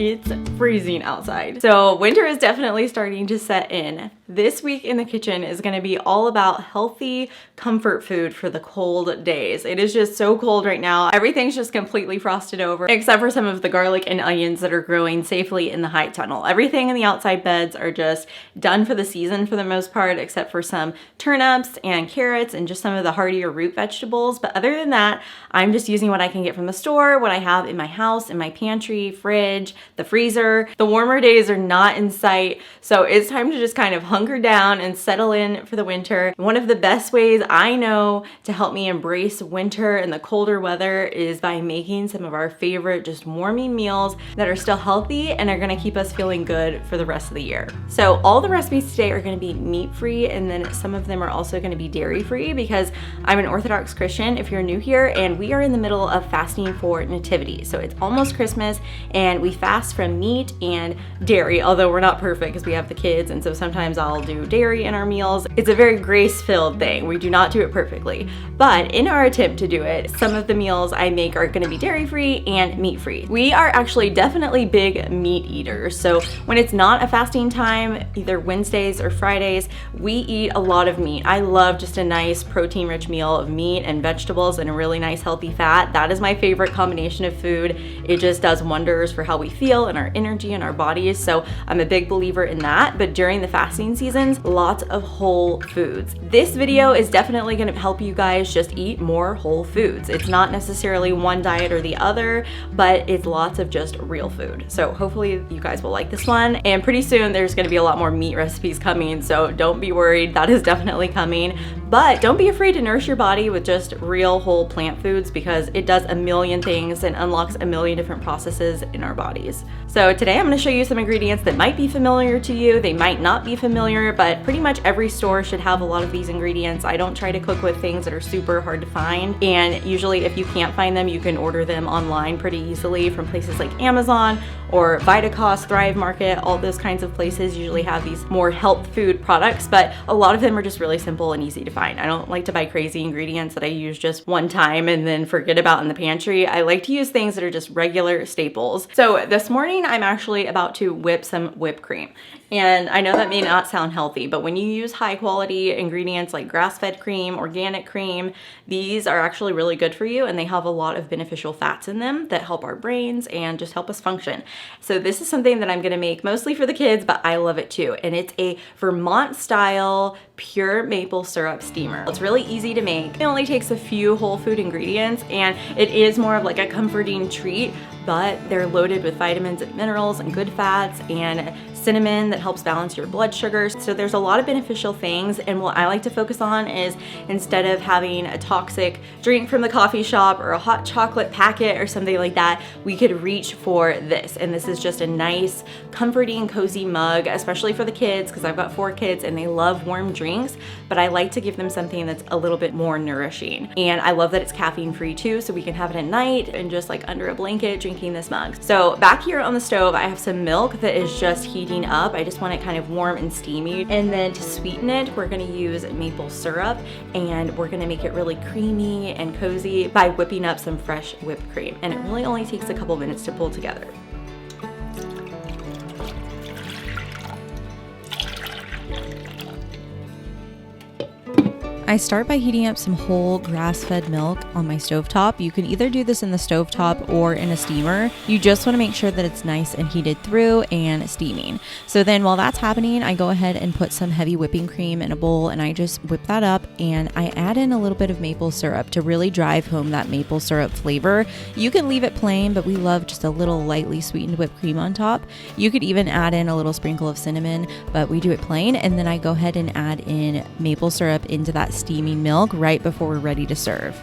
it's freezing outside. So winter is definitely starting to set in. This week in the kitchen is going to be all about healthy comfort food for the cold days. It is just so cold right now. Everything's just completely frosted over, except for some of the garlic and onions that are growing safely in the high tunnel. Everything in the outside beds are just done for the season for the most part, except for some turnips and carrots and just some of the hardier root vegetables. But other than that, I'm just using what I can get from the store, what I have in my house, in my pantry, fridge, the freezer. The warmer days are not in sight, so it's time to just kind of hunker down and settle in for the winter. One of the best ways I know to help me embrace winter and the colder weather is by making some of our favorite just warming meals that are still healthy and are gonna keep us feeling good for the rest of the year. So all the recipes today are gonna be meat-free, and then some of them are also gonna be dairy-free because I'm an Orthodox Christian if you're new here, and we are in the middle of fasting for Nativity. So it's almost Christmas and we fast from meat and dairy, although we're not perfect because we have the kids, and so sometimes I'll do dairy in our meals. It's a very grace-filled thing. We do not do it perfectly, but in our attempt to do it, some of the meals I make are gonna be dairy-free and meat-free. We are actually definitely big meat eaters, so when it's not a fasting time, either Wednesdays or Fridays, we eat a lot of meat. I love just a nice protein-rich meal of meat and vegetables and a really nice healthy fat. That is my favorite combination of food. It just does wonders for how we feel and our energy and our bodies, so I'm a big believer in that. But during the fasting seasons, lots of whole foods. This video is definitely going to help you guys just eat more whole foods. It's not necessarily one diet or the other, but it's lots of just real food. So hopefully you guys will like this one, and pretty soon there's going to be a lot more meat recipes coming, so don't be worried, that is definitely coming. But don't be afraid to nourish your body with just real whole plant foods, because it does a million things and unlocks a million different processes in our bodies. So today I'm going to show you some ingredients that might be familiar to you, they might not be familiar, but pretty much every store should have a lot of these ingredients. I don't try to cook with things that are super hard to find, and usually if you can't find them, you can order them online pretty easily from places like Amazon or Vitacost, Thrive Market. All those kinds of places usually have these more health food products, but a lot of them are just really simple and easy to find. I don't like to buy crazy ingredients that I use just one time and then forget about in the pantry. I like to use things that are just regular staples. So this morning I'm actually about to whip some whipped cream. And I know that may not sound healthy, but when you use high quality ingredients like grass-fed cream, organic cream, these are actually really good for you, and they have a lot of beneficial fats in them that help our brains and just help us function. So this is something that I'm gonna make mostly for the kids, but I love it too. And it's a Vermont style pure maple syrup steamer. It's really easy to make. It only takes a few whole food ingredients, and it is more of like a comforting treat, but they're loaded with vitamins and minerals and good fats and cinnamon that helps balance your blood sugars. So there's a lot of beneficial things, and what I like to focus on is, instead of having a toxic drink from the coffee shop or a hot chocolate packet or something like that, we could reach for this. And this is just a nice, comforting, cozy mug, especially for the kids, because I've got 4 kids and they love warm drinks, but I like to give them something that's a little bit more nourishing. And I love that it's caffeine free too, so we can have it at night and just like under a blanket drinking this mug. So back here on the stove, I have some milk that is just heating up. I just want it kind of warm and steamy. And then to sweeten it, we're gonna use maple syrup, and we're gonna make it really creamy and cozy by whipping up some fresh whipped cream. And it really only takes a couple minutes to pull together. I start by heating up some whole grass-fed milk on my stovetop. You can either do this in the stovetop or in a steamer. You just want to make sure that it's nice and heated through and steaming. So then while that's happening, I go ahead and put some heavy whipping cream in a bowl, and I just whip that up, and I add in a little bit of maple syrup to really drive home that maple syrup flavor. You can leave it plain, but we love just a little lightly sweetened whipped cream on top. You could even add in a little sprinkle of cinnamon, but we do it plain, and then I go ahead and add in maple syrup into that steaming milk right before we're ready to serve.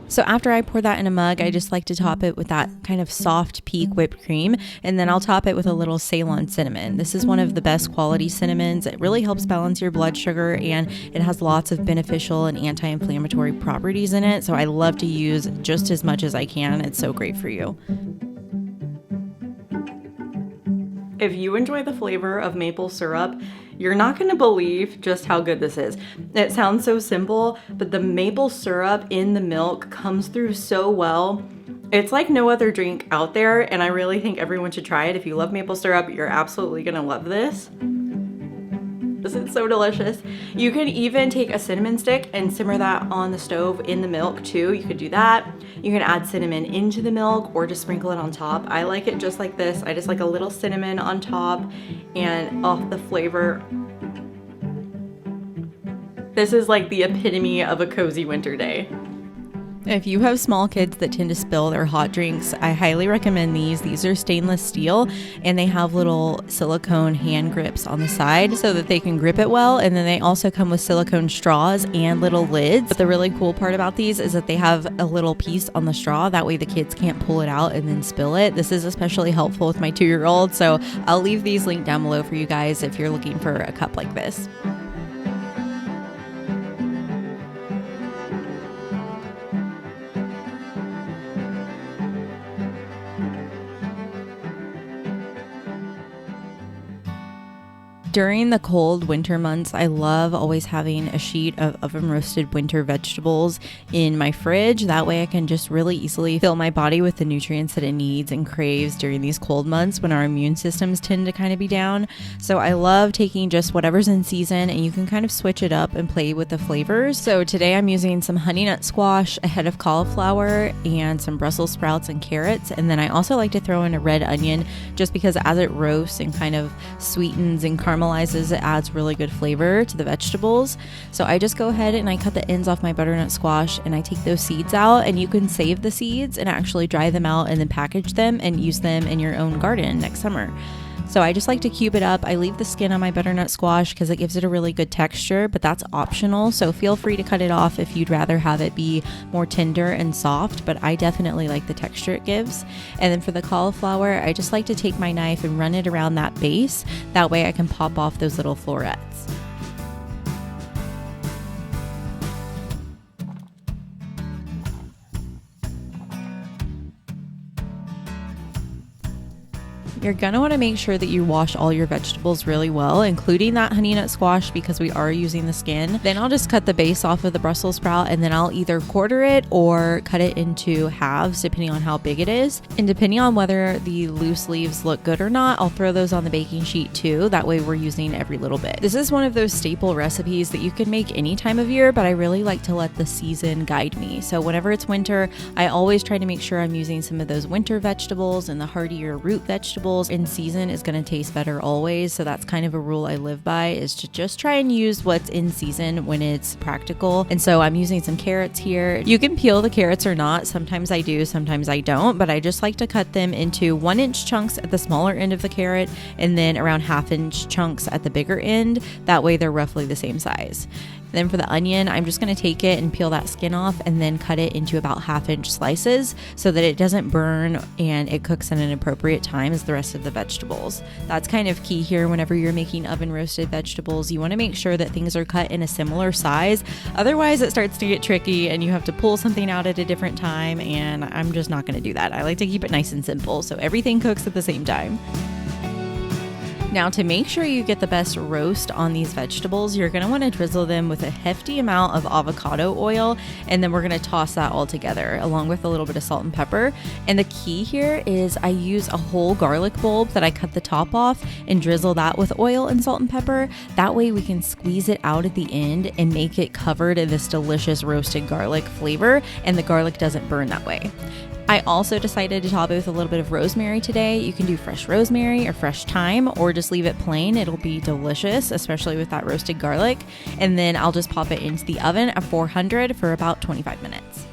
So after I pour that in a mug, I just like to top it with that kind of soft peak whipped cream, and then I'll top it with a little Ceylon cinnamon. This is one of the best quality cinnamons. It really helps balance your blood sugar, and it has lots of beneficial and anti-inflammatory properties in it. So I love to use just as much as I can. It's so great for you. If you enjoy the flavor of maple syrup, You're not gonna believe just how good this is. It sounds so simple, but the maple syrup in the milk comes through so well. It's like no other drink out there, and I really think everyone should try it. If you love maple syrup, you're absolutely gonna love this. This is so delicious. You can even take a cinnamon stick and simmer that on the stove in the milk too. You could do that. You can add cinnamon into the milk or just sprinkle it on top. I like it just like this. I just like a little cinnamon on top, and oh, the flavor. This is like the epitome of a cozy winter day. If you have small kids that tend to spill their hot drinks, I highly recommend these. These are stainless steel, and they have little silicone hand grips on the side so that they can grip it well. And then they also come with silicone straws and little lids. But the really cool part about these is that they have a little piece on the straw. That way the kids can't pull it out and then spill it. This is especially helpful with my 2-year-old. So I'll leave these linked down below for you guys if you're looking for a cup like this. During the cold winter months, I love always having a sheet of oven roasted winter vegetables in my fridge. That way I can just really easily fill my body with the nutrients that it needs and craves during these cold months when our immune systems tend to kind of be down. So I love taking just whatever's in season, and you can kind of switch it up and play with the flavors. So today I'm using some honey nut squash, a head of cauliflower, and some Brussels sprouts and carrots. And then I also like to throw in a red onion just because as it roasts and kind of sweetens and caramelizes, it adds really good flavor to the vegetables. So I just go ahead and I cut the ends off my butternut squash, and I take those seeds out, and you can save the seeds and actually dry them out and then package them and use them in your own garden next summer. So I just like to cube it up. I leave the skin on my butternut squash because it gives it a really good texture, but that's optional. So feel free to cut it off if you'd rather have it be more tender and soft, but I definitely like the texture it gives. And then for the cauliflower, I just like to take my knife and run it around that base. That way I can pop off those little florets. You're going to want to make sure that you wash all your vegetables really well, including that honey nut squash because we are using the skin. Then I'll just cut the base off of the Brussels sprout, and then I'll either quarter it or cut it into halves depending on how big it is. And depending on whether the loose leaves look good or not, I'll throw those on the baking sheet too. That way we're using every little bit. This is one of those staple recipes that you can make any time of year, but I really like to let the season guide me. So whenever it's winter, I always try to make sure I'm using some of those winter vegetables, and the heartier root vegetables in season is going to taste better always. So that's kind of a rule I live by, is to just try and use what's in season when it's practical. And so I'm using some carrots here. You can peel the carrots or not. Sometimes I do, sometimes I don't, but I just like to cut them into 1-inch chunks at the smaller end of the carrot, and then around 1/2-inch chunks at the bigger end. That way they're roughly the same size. Then for the onion, I'm just going to take it and peel that skin off and then cut it into about 1/2-inch slices so that it doesn't burn and it cooks at an appropriate time as the rest of the vegetables. That's kind of key here whenever you're making oven roasted vegetables. You want to make sure that things are cut in a similar size. Otherwise, it starts to get tricky and you have to pull something out at a different time, and I'm just not going to do that. I like to keep it nice and simple so everything cooks at the same time. Now, to make sure you get the best roast on these vegetables, you're going to want to drizzle them with a hefty amount of avocado oil, and then we're going to toss that all together along with a little bit of salt and pepper. And the key here is I use a whole garlic bulb that I cut the top off and drizzle that with oil and salt and pepper. That way we can squeeze it out at the end and make it covered in this delicious roasted garlic flavor, and the garlic doesn't burn that way. I also decided to top it with a little bit of rosemary today. You can do fresh rosemary or fresh thyme, or just leave it plain. It'll be delicious, especially with that roasted garlic. And then I'll just pop it into the oven at 400 for about 25 minutes.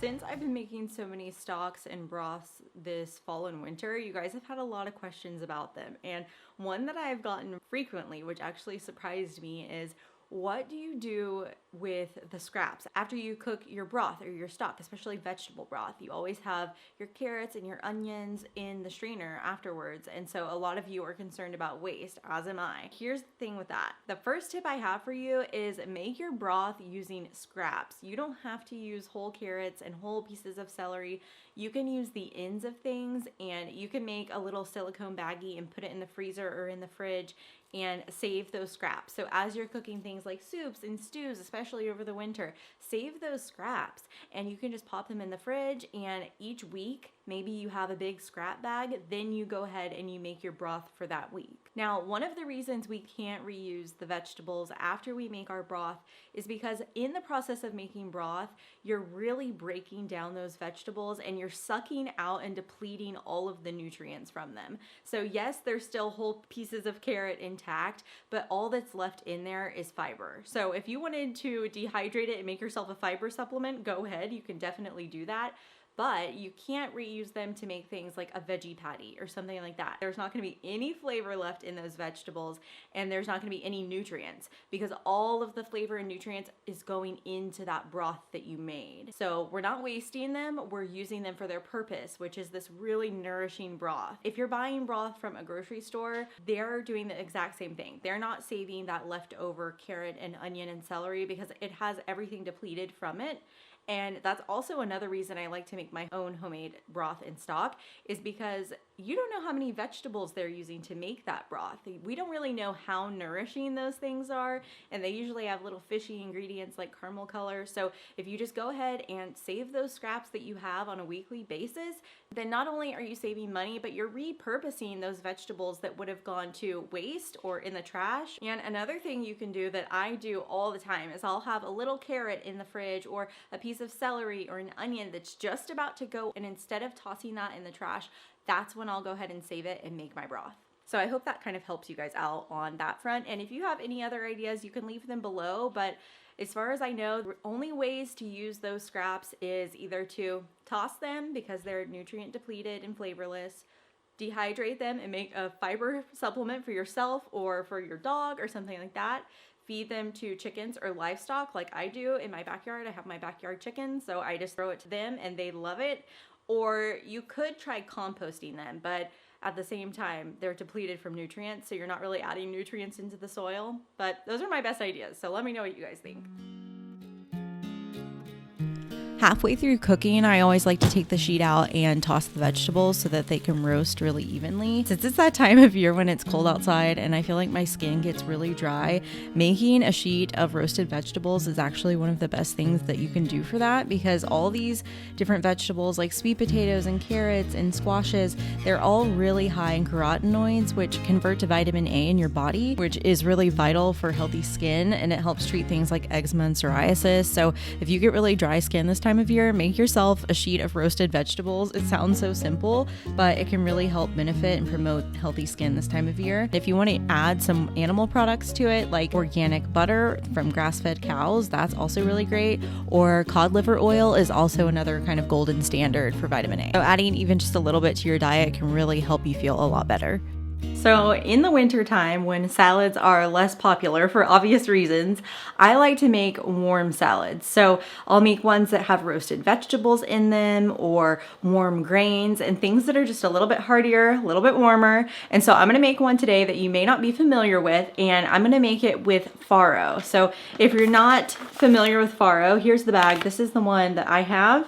Since I've been making so many stocks and broths this fall and winter, you guys have had a lot of questions about them. And one that I've gotten frequently, which actually surprised me, is what do you do with the scraps. After you cook your broth or your stock, especially vegetable broth, you always have your carrots and your onions in the strainer afterwards. And so a lot of you are concerned about waste, as am I. Here's the thing with that. The first tip I have for you is make your broth using scraps. You don't have to use whole carrots and whole pieces of celery. You can use the ends of things, and you can make a little silicone baggie and put it in the freezer or in the fridge and save those scraps. So as you're cooking things like soups and stews, especially over the winter, save those scraps and you can just pop them in the fridge, and each week maybe you have a big scrap bag, then you go ahead and you make your broth for that week. Now, one of the reasons we can't reuse the vegetables after we make our broth is because in the process of making broth, you're really breaking down those vegetables and you're sucking out and depleting all of the nutrients from them. So yes, there's still whole pieces of carrot intact, but all that's left in there is fiber. So if you wanted to dehydrate it and make yourself a fiber supplement, go ahead, you can definitely do that. But you can't reuse them to make things like a veggie patty or something like that. There's not gonna be any flavor left in those vegetables, and there's not gonna be any nutrients because all of the flavor and nutrients is going into that broth that you made. So we're not wasting them, we're using them for their purpose, which is this really nourishing broth. If you're buying broth from a grocery store, they're doing the exact same thing. They're not saving that leftover carrot and onion and celery because it has everything depleted from it. And that's also another reason I like to make my own homemade broth in stock, is because you don't know how many vegetables they're using to make that broth. We don't really know how nourishing those things are, and they usually have little fishy ingredients like caramel color. So if you just go ahead and save those scraps that you have on a weekly basis, then not only are you saving money, but you're repurposing those vegetables that would have gone to waste or in the trash. And another thing you can do that I do all the time is I'll have a little carrot in the fridge or a piece of celery or an onion that's just about to go, and instead of tossing that in the trash, that's when I'll go ahead and save it and make my broth. So I hope that kind of helps you guys out on that front. And if you have any other ideas, you can leave them below. But as far as I know, the only ways to use those scraps is either to toss them because they're nutrient depleted and flavorless, dehydrate them and make a fiber supplement for yourself or for your dog or something like that, feed them to chickens or livestock like I do in my backyard. I have my backyard chickens, so I just throw it to them and they love it. Or you could try composting them, but at the same time, they're depleted from nutrients, so you're not really adding nutrients into the soil. But those are my best ideas, so let me know what you guys think. Halfway through cooking, I always like to take the sheet out and toss the vegetables so that they can roast really evenly. Since it's that time of year when it's cold outside and I feel like my skin gets really dry, making a sheet of roasted vegetables is actually one of the best things that you can do for that, because all these different vegetables like sweet potatoes and carrots and squashes, they're all really high in carotenoids, which convert to vitamin A in your body, which is really vital for healthy skin, and it helps treat things like eczema and psoriasis. So if you get really dry skin this time of year, make yourself a sheet of roasted vegetables. It sounds so simple, but it can really help benefit and promote healthy skin this time of year. If you want to add some animal products to it, like organic butter from grass-fed cows, that's also really great. Or cod liver oil is also another kind of golden standard for vitamin A. So adding even just a little bit to your diet can really help you feel a lot better. So in the winter time, when salads are less popular for obvious reasons, I like to make warm salads. So I'll make ones that have roasted vegetables in them or warm grains and things that are just a little bit heartier, a little bit warmer. And so I'm gonna make one today that you may not be familiar with, and I'm gonna make it with farro. So if you're not familiar with farro, here's the bag. This is the one that I have.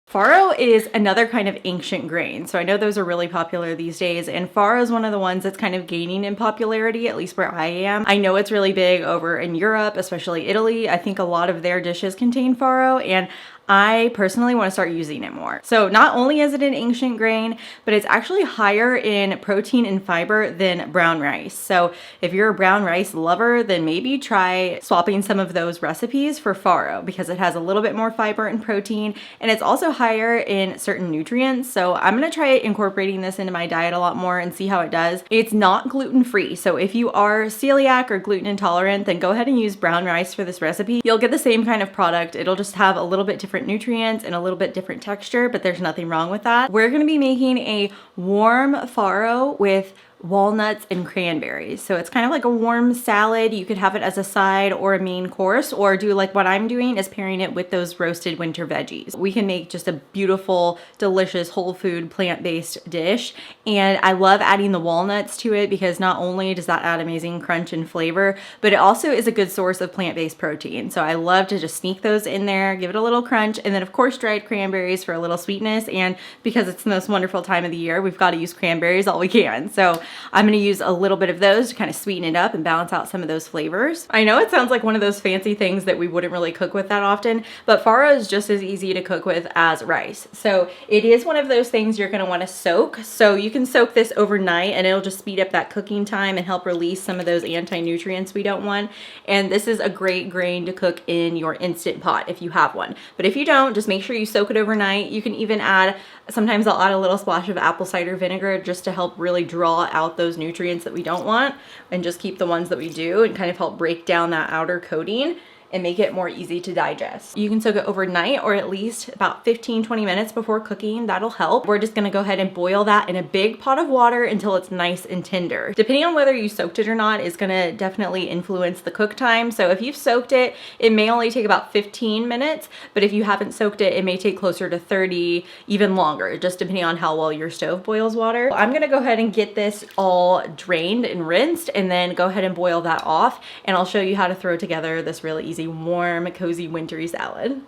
Farro is another kind of ancient grain. So I know those are really popular these days, and farro is one of the ones that's kind of gaining in popularity, at least where I am. I know it's really big over in Europe, especially Italy. I think a lot of their dishes contain farro, and I personally want to start using it more. So not only is it an ancient grain, but it's actually higher in protein and fiber than brown rice. So if you're a brown rice lover, then maybe try swapping some of those recipes for farro, because it has a little bit more fiber and protein, and it's also higher in certain nutrients. So I'm going to try incorporating this into my diet a lot more and see how it does. It's not gluten-free. So if you are celiac or gluten intolerant, then go ahead and use brown rice for this recipe. You'll get the same kind of product. It'll just have a little bit different nutrients and a little bit different texture, but there's nothing wrong with that. We're going to be making a warm farro with walnuts and cranberries. So it's kind of like a warm salad. You could have it as a side or a main course, or do like what I'm doing is pairing it with those roasted winter veggies. We can make just a beautiful, delicious, whole food, plant-based dish. And I love adding the walnuts to it because not only does that add amazing crunch and flavor, but it also is a good source of plant-based protein. So I love to just sneak those in there, give it a little crunch, and then of course dried cranberries for a little sweetness. And because it's the most wonderful time of the year, we've got to use cranberries all we can. So I'm going to use a little bit of those to kind of sweeten it up and balance out some of those flavors. I know it sounds like one of those fancy things that we wouldn't really cook with that often, but farro is just as easy to cook with as rice. So it is one of those things you're going to want to soak. So you can soak this overnight and it'll just speed up that cooking time and help release some of those anti-nutrients we don't want. And this is a great grain to cook in your Instant Pot if you have one. But if you don't, just make sure you soak it overnight. You can even add, sometimes I'll add a little splash of apple cider vinegar just to help really draw out those nutrients that we don't want and just keep the ones that we do and kind of help break down that outer coating and make it more easy to digest. You can soak it overnight or at least about 15-20 minutes before cooking. That'll help. We're just gonna go ahead and boil that in a big pot of water until it's nice and tender. Depending on whether you soaked it or not is gonna definitely influence the cook time. So if you've soaked it, it may only take about 15 minutes, but if you haven't soaked it, it may take closer to 30, even longer, just depending on how well your stove boils water. I'm gonna go ahead and get this all drained and rinsed and then go ahead and boil that off. And I'll show you how to throw together this really easy, warm, cozy, wintry salad.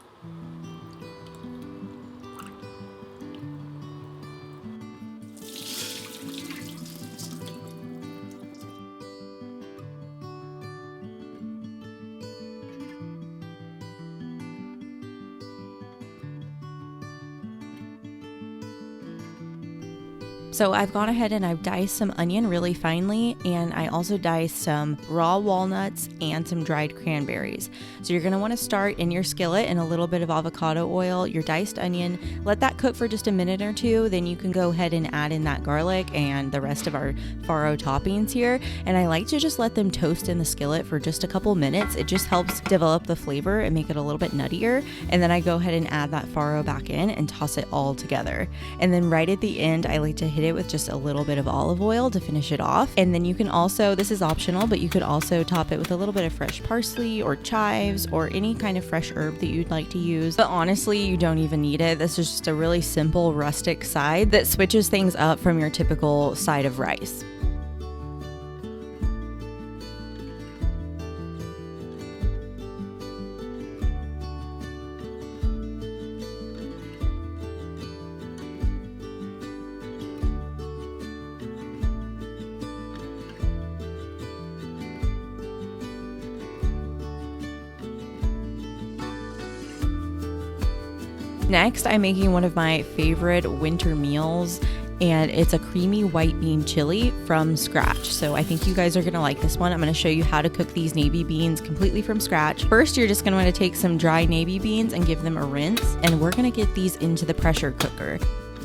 So I've gone ahead and I've diced some onion really finely, and I also diced some raw walnuts and some dried cranberries. So you're gonna wanna start in your skillet in a little bit of avocado oil, your diced onion, let that cook for just a minute or two, then you can go ahead and add in that garlic and the rest of our farro toppings here. And I like to just let them toast in the skillet for just a couple minutes. It just helps develop the flavor and make it a little bit nuttier. And then I go ahead and add that farro back in and toss it all together. And then right at the end, I like to hit it with just a little bit of olive oil to finish it off. And then you can also, this is optional, but you could also top it with a little bit of fresh parsley or chives or any kind of fresh herb that you'd like to use. But honestly, you don't even need it. This is just a really simple rustic side that switches things up from your typical side of rice. Next, I'm making one of my favorite winter meals, and it's a creamy white bean chili from scratch. So I think you guys are gonna like this one. I'm gonna show you how to cook these navy beans completely from scratch. First, you're just gonna wanna take some dry navy beans and give them a rinse, and we're gonna get these into the pressure cooker.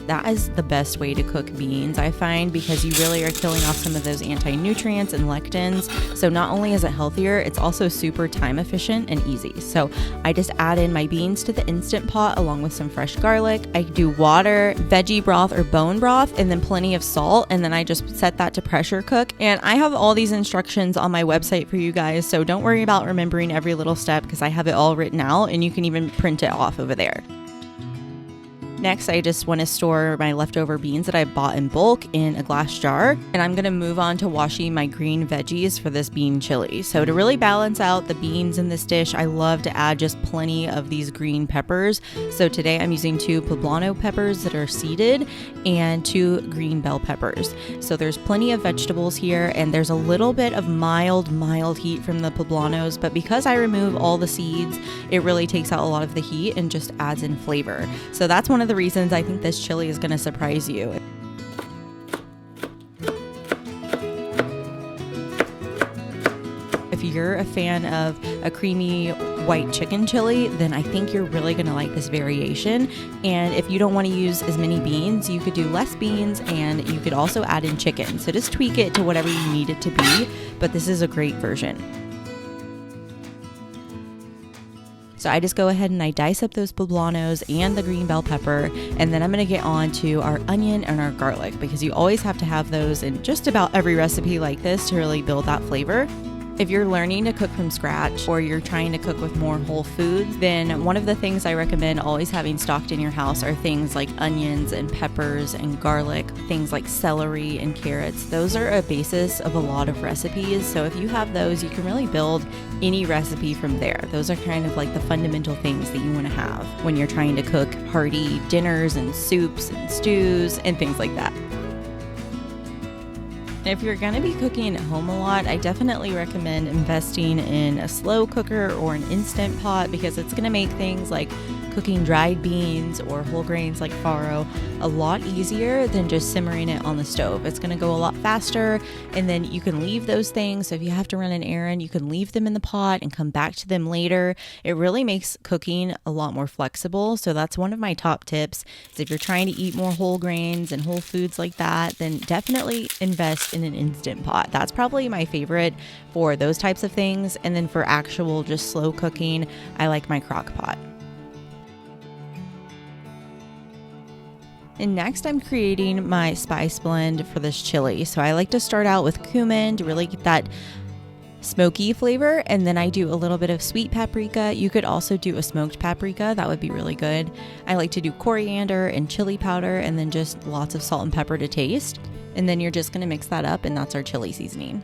That is the best way to cook beans, I find, because you really are killing off some of those anti-nutrients and lectins. So not only is it healthier, it's also super time efficient and easy. So I just add in my beans to the Instant Pot along with some fresh garlic. I do water, veggie broth or bone broth, and then plenty of salt. And then I just set that to pressure cook. And I have all these instructions on my website for you guys. So don't worry about remembering every little step because I have it all written out and you can even print it off over there. Next, I just want to store my leftover beans that I bought in bulk in a glass jar. And I'm going to move on to washing my green veggies for this bean chili. So to really balance out the beans in this dish, I love to add just plenty of these green peppers. So today I'm using 2 poblano peppers that are seeded and 2 green bell peppers. So there's plenty of vegetables here, and there's a little bit of mild heat from the poblanos, but because I remove all the seeds, it really takes out a lot of the heat and just adds in flavor. So that's one of the reasons I think this chili is going to surprise you. If you're a fan of a creamy white chicken chili, then I think you're really going to like this variation. And if you don't want to use as many beans, you could do less beans, and you could also add in chicken. So just tweak it to whatever you need it to be, but this is a great version. So I just go ahead and I dice up those poblanos and the green bell pepper, and then I'm going to get on to our onion and our garlic, because you always have to have those in just about every recipe like this to really build that flavor. If you're learning to cook from scratch or you're trying to cook with more whole foods, then one of the things I recommend always having stocked in your house are things like onions and peppers and garlic, things like celery and carrots. Those are a basis of a lot of recipes. So if you have those, you can really build any recipe from there. Those are kind of like the fundamental things that you want to have when you're trying to cook hearty dinners and soups and stews and things like that. If you're going to be cooking at home a lot, I definitely recommend investing in a slow cooker or an instant pot, because it's going to make things like cooking dried beans or whole grains like farro a lot easier than just simmering it on the stove. It's going to go a lot faster, and then you can leave those things. So if you have to run an errand, you can leave them in the pot and come back to them later. It really makes cooking a lot more flexible. So that's one of my top tips. Is if you're trying to eat more whole grains and whole foods like that, then definitely invest in an instant pot. That's probably my favorite for those types of things. And then for actual just slow cooking, I like my crock pot. And next I'm creating my spice blend for this chili. So I like to start out with cumin to really get that smoky flavor, and then I do a little bit of sweet paprika. You could also do a smoked paprika, that would be really good. I like to do coriander and chili powder, and then just lots of salt and pepper to taste. And then you're just going to mix that up, and that's our chili seasoning.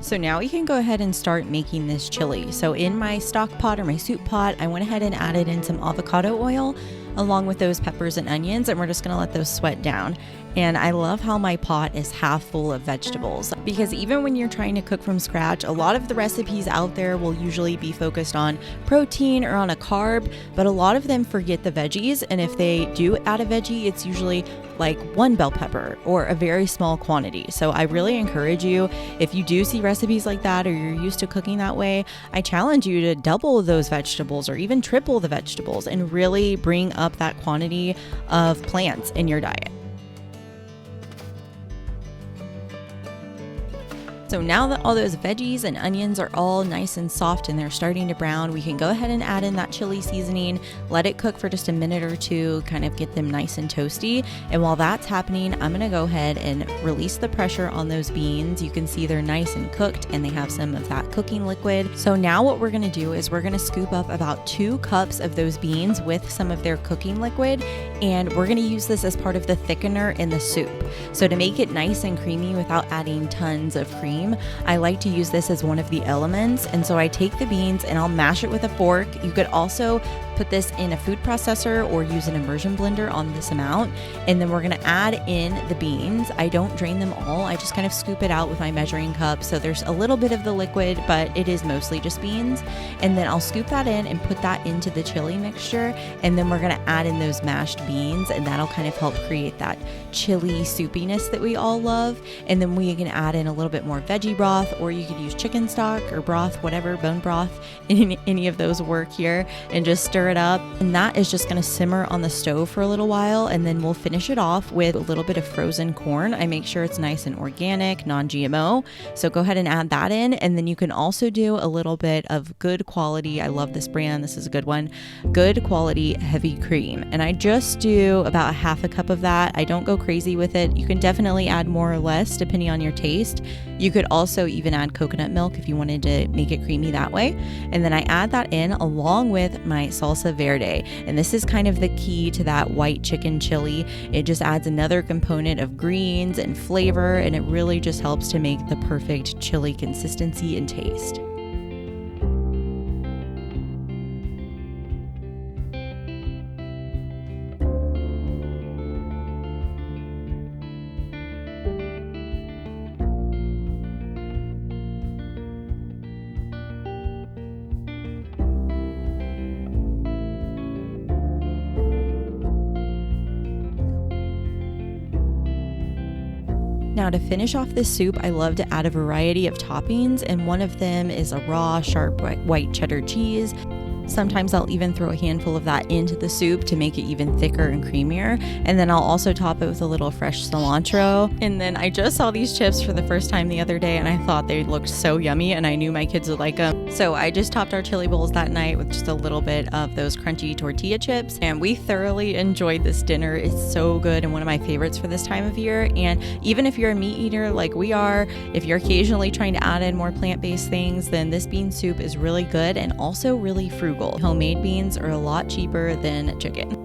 So now we can go ahead and start making this chili. So in my stock pot or my soup pot, I went ahead and added in some avocado oil along with those peppers and onions, and we're just going to let those sweat down. And I love how my pot is half full of vegetables, because even when you're trying to cook from scratch, a lot of the recipes out there will usually be focused on protein or on a carb, but a lot of them forget the veggies. And if they do add a veggie, it's usually like one bell pepper or a very small quantity. So I really encourage you, if you do see recipes like that or you're used to cooking that way, I challenge you to double those vegetables or even triple the vegetables and really bring up that quantity of plants in your diet. So now that all those veggies and onions are all nice and soft and they're starting to brown, we can go ahead and add in that chili seasoning, let it cook for just a minute or two, kind of get them nice and toasty. And while that's happening, I'm gonna go ahead and release the pressure on those beans. You can see they're nice and cooked and they have some of that cooking liquid. So now what we're gonna do is we're gonna scoop up about 2 cups of those beans with some of their cooking liquid, and we're gonna use this as part of the thickener in the soup. So to make it nice and creamy without adding tons of cream, I like to use this as one of the elements. And so I take the beans and I'll mash it with a fork. You could also put this in a food processor or use an immersion blender on this amount. And then we're going to add in the beans. I don't drain them all. I just kind of scoop it out with my measuring cup. So there's a little bit of the liquid, but it is mostly just beans. And then I'll scoop that in and put that into the chili mixture. And then we're going to add in those mashed beans, and that'll kind of help create that chili soupiness that we all love. And then we can add in a little bit more veggie broth, or you could use chicken stock or broth, whatever, bone broth, any of those work here, and just stir it up. And that is just going to simmer on the stove for a little while, and then we'll finish it off with a little bit of frozen corn. I make sure it's nice and organic, non-GMO, so go ahead and add that in. And then you can also do a little bit of good quality, I love this brand, this is a good one, good quality heavy cream, and I just do about 1/2 cup of that. I don't go crazy with it. You can definitely add more or less depending on your taste. You could also even add coconut milk if you wanted to make it creamy that way. And then I add that in along with my salsa verde. And this is kind of the key to that white chicken chili. It just adds another component of greens and flavor, and it really just helps to make the perfect chili consistency and taste. Now to finish off this soup, I love to add a variety of toppings, and one of them is a raw, sharp white cheddar cheese. Sometimes I'll even throw a handful of that into the soup to make it even thicker and creamier. And then I'll also top it with a little fresh cilantro. And then I just saw these chips for the first time the other day and I thought they looked so yummy and I knew my kids would like them. So I just topped our chili bowls that night with just a little bit of those crunchy tortilla chips. And we thoroughly enjoyed this dinner. It's so good and one of my favorites for this time of year. And even if you're a meat eater like we are, if you're occasionally trying to add in more plant-based things, then this bean soup is really good and also really frugal. Homemade beans are a lot cheaper than chicken.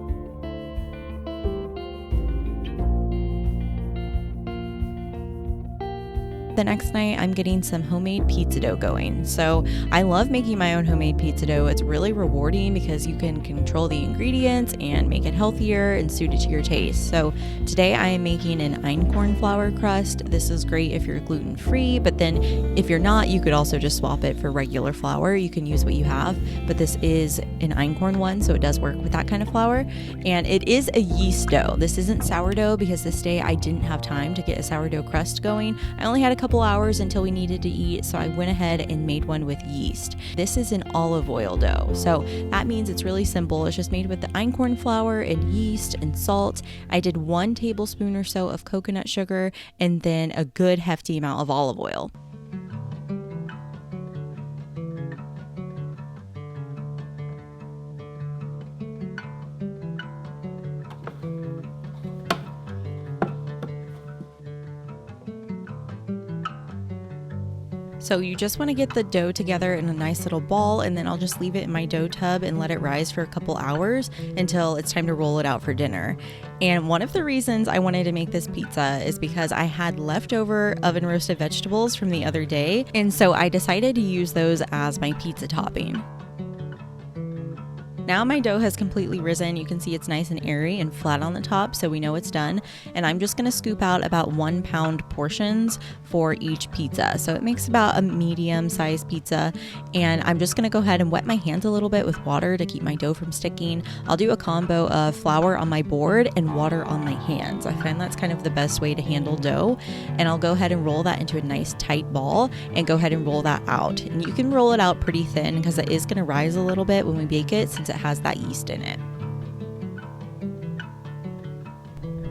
The next night, I'm getting some homemade pizza dough going. So I love making my own homemade pizza dough. It's really rewarding because you can control the ingredients and make it healthier and suit it to your taste. So today I am making an einkorn flour crust. This is great if you're gluten-free, but then if you're not, you could also just swap it for regular flour. You can use what you have, but this is an einkorn one, so it does work with that kind of flour. And it is a yeast dough. This isn't sourdough because this day I didn't have time to get a sourdough crust going. I only had a couple hours until we needed to eat, so I went ahead and made one with yeast. This is an olive oil dough, so that means it's really simple. It's just made with the einkorn flour and yeast and salt. I did 1 tablespoon or so of coconut sugar and then a good hefty amount of olive oil. So you just want to get the dough together in a nice little ball, and then I'll just leave it in my dough tub and let it rise for a couple hours until it's time to roll it out for dinner. And one of the reasons I wanted to make this pizza is because I had leftover oven roasted vegetables from the other day, and so I decided to use those as my pizza topping. Now my dough has completely risen. You can see it's nice and airy and flat on the top, so we know it's done. And I'm just gonna scoop out about 1 pound portions for each pizza. So it makes about a medium sized pizza. And I'm just gonna go ahead and wet my hands a little bit with water to keep my dough from sticking. I'll do a combo of flour on my board and water on my hands. I find that's kind of the best way to handle dough. And I'll go ahead and roll that into a nice tight ball and go ahead and roll that out. And you can roll it out pretty thin because it is gonna rise a little bit when we bake it since it has that yeast in it.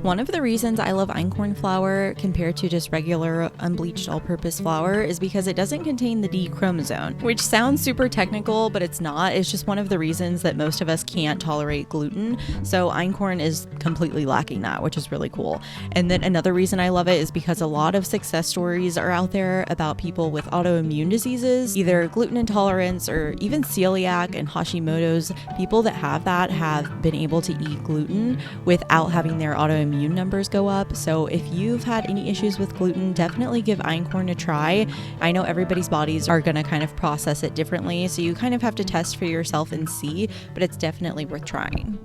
One of the reasons I love einkorn flour compared to just regular unbleached all-purpose flour is because it doesn't contain the D chromosome, which sounds super technical, but it's not. It's just one of the reasons that most of us can't tolerate gluten. So einkorn is completely lacking that, which is really cool. And then another reason I love it is because a lot of success stories are out there about people with autoimmune diseases, either gluten intolerance or even celiac and Hashimoto's. People that have that have been able to eat gluten without having their autoimmune numbers go up. So if you've had any issues with gluten, definitely give einkorn a try. I know everybody's bodies are going to kind of process it differently, so you kind of have to test for yourself and see, but it's definitely worth trying.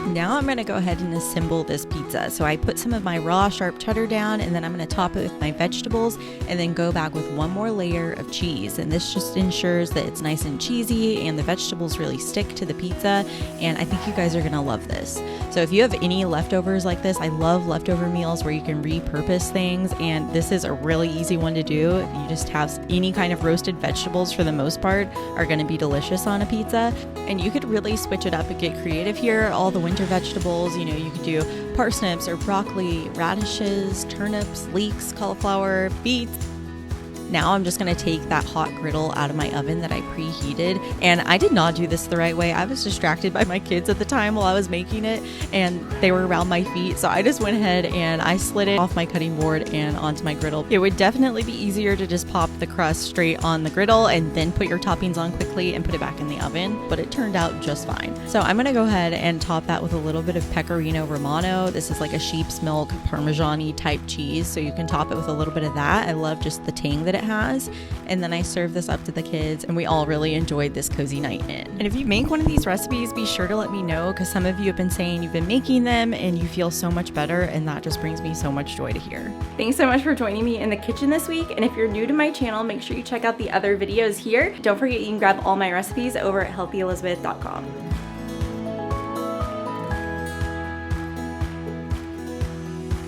Now I'm going to go ahead and assemble this pizza. So I put some of my raw sharp cheddar down, and then I'm going to top it with my vegetables and then go back with 1 more layer of cheese. And this just ensures that it's nice and cheesy and the vegetables really stick to the pizza. And I think you guys are going to love this. So if you have any leftovers like this, I love leftover meals where you can repurpose things. And this is a really easy one to do. You just have any kind of roasted vegetables, for the most part, are going to be delicious on a pizza. And you could really switch it up and get creative here. All the winter vegetables, you know, you could do parsnips or broccoli, radishes, turnips, leeks, cauliflower, beets. Now I'm just going to take that hot griddle out of my oven that I preheated, and I did not do this the right way. I was distracted by my kids at the time while I was making it, and they were around my feet, so I just went ahead and I slid it off my cutting board and onto my griddle. It would definitely be easier to just pop the crust straight on the griddle and then put your toppings on quickly and put it back in the oven, but it turned out just fine. So I'm going to go ahead and top that with a little bit of pecorino romano. This is like a sheep's milk Parmesan-y type cheese, so you can top it with a little bit of that. I love just the tang that it has. And then I served this up to the kids, and we all really enjoyed this cozy night in. And if you make one of these recipes, be sure to let me know, because some of you have been saying you've been making them and you feel so much better, and that just brings me so much joy to hear. Thanks so much for joining me in the kitchen this week, and if you're new to my channel, make sure you check out the other videos here. Don't forget you can grab all my recipes over at healthyelizabeth.com.